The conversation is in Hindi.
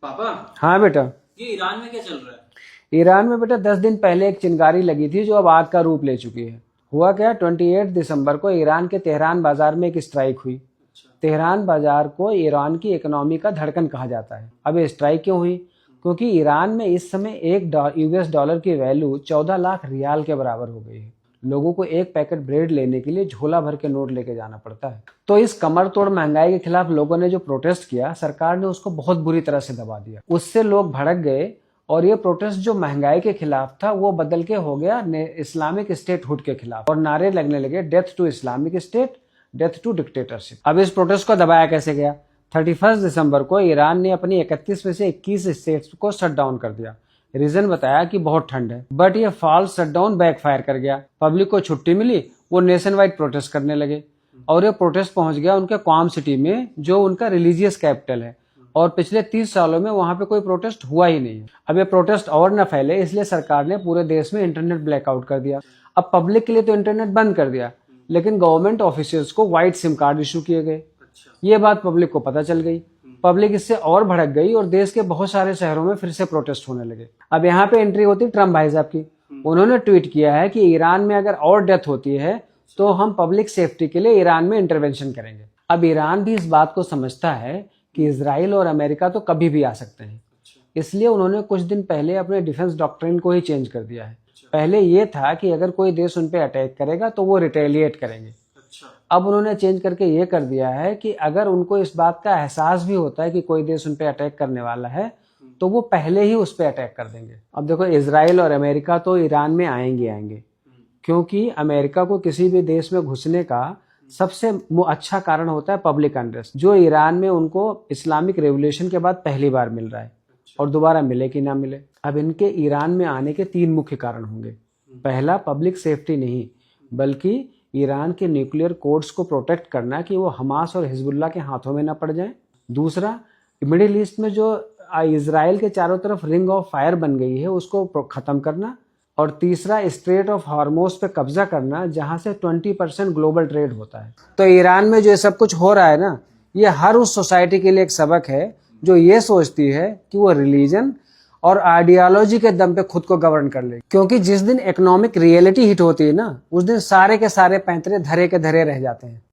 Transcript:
पापा, हाँ बेटा। ये ईरान में क्या चल रहा है? ईरान में बेटा 10 दिन पहले एक चिंगारी लगी थी जो अब आग का रूप ले चुकी है। हुआ क्या, 28 दिसंबर को ईरान के तेहरान बाजार में एक स्ट्राइक हुई। तेहरान बाजार को ईरान की इकोनॉमी का धड़कन कहा जाता है। अब ये स्ट्राइक क्यों हुई? क्योंकि ईरान में इस समय एक यूएस डॉलर की वैल्यू 14 लाख रियाल के बराबर हो गई है। लोगों को एक पैकेट ब्रेड लेने के लिए झोला भर के नोट लेके जाना पड़ता है। तो इस कमर तोड़ महंगाई के खिलाफ लोगों ने जो प्रोटेस्ट किया, सरकार ने उसको बहुत बुरी तरह से दबा दिया। उससे लोग भड़क गए और ये प्रोटेस्ट जो महंगाई के खिलाफ था वो बदल के हो गया इस्लामिक स्टेट हुड के खिलाफ, और नारे लगने लगे death to Islamic State, death to dictatorship. अब इस प्रोटेस्ट को दबाया कैसे गया? 31 दिसंबर को ईरान ने अपनी 31 में से 21 स्टेट्स को शट डाउन कर दिया। रीजन बताया कि बहुत ठंड है, बट ये फॉल्स शट डाउन बैकफायर कर गया। पब्लिक को छुट्टी मिली, वो नेशन वाइड प्रोटेस्ट करने लगे और ये प्रोटेस्ट पहुंच गया उनके क्वाम सिटी में, जो उनका रिलीजियस कैपिटल है, और पिछले 30 सालों में वहां पे कोई प्रोटेस्ट हुआ ही नहीं है। अब ये प्रोटेस्ट और न फैले इसलिए सरकार ने पूरे देश में इंटरनेट ब्लैकआउट कर दिया। अब पब्लिक के लिए तो इंटरनेट बंद कर दिया, लेकिन गवर्नमेंट ऑफिशियल्स को व्हाइट सिम कार्ड इशू किए गए। ये बात पब्लिक को पता चल गई। पब्लिक इससे और भड़क गई और देश के बहुत सारे शहरों में फिर से प्रोटेस्ट होने लगे। अब यहाँ पे एंट्री होती ट्रम्प भाई साहब की। उन्होंने ट्वीट किया है कि ईरान में अगर और डेथ होती है तो हम पब्लिक सेफ्टी के लिए ईरान में इंटरवेंशन करेंगे। अब ईरान भी इस बात को समझता है कि इजराइल और अमेरिका तो कभी भी आ सकते हैं, इसलिए उन्होंने कुछ दिन पहले अपने डिफेंस डॉक्ट्रिन को ही चेंज कर दिया है। पहले ये था कि अगर कोई देश उन पे अटैक करेगा तो वो रिटेलिएट करेंगे। अब उन्होंने चेंज करके ये कर दिया है कि अगर उनको इस बात का एहसास भी होता है कि कोई देश उन पे अटैक करने वाला है तो वो पहले ही उस पे अटैक कर देंगे। अब देखो, इजराइल और अमेरिका तो ईरान में आएंगे, क्योंकि अमेरिका को किसी भी देश में घुसने का सबसे अच्छा कारण होता है पब्लिक अनरेस्ट, जो ईरान में उनको इस्लामिक रेवोल्यूशन के बाद पहली बार मिल रहा है और दोबारा मिले कि ना मिले। अब इनके ईरान में आने के 3 मुख्य कारण होंगे। पहला, पब्लिक सेफ्टी नहीं बल्कि ईरान के न्यूक्लियर कोड्स को प्रोटेक्ट करना कि वो हमास और हिजबुल्लाह के हाथों में ना पड़ जाएं। दूसरा, मिडिल ईस्ट में जो इजराइल के चारों तरफ रिंग ऑफ फायर बन गई है उसको खत्म करना। और तीसरा, स्ट्रेट ऑफ हार्मोज पे कब्जा करना, जहां से 20% ग्लोबल ट्रेड होता है। तो ईरान में जो सब कुछ हो रहा है ना, ये हर उस सोसाइटी के लिए एक सबक है जो ये सोचती है कि वो रिलीजन और आइडियोलॉजी के दम पे खुद को गवर्न कर ले। क्योंकि जिस दिन इकोनॉमिक रियलिटी हिट होती है ना, उस दिन सारे के सारे पैंतरे धरे के धरे रह जाते हैं।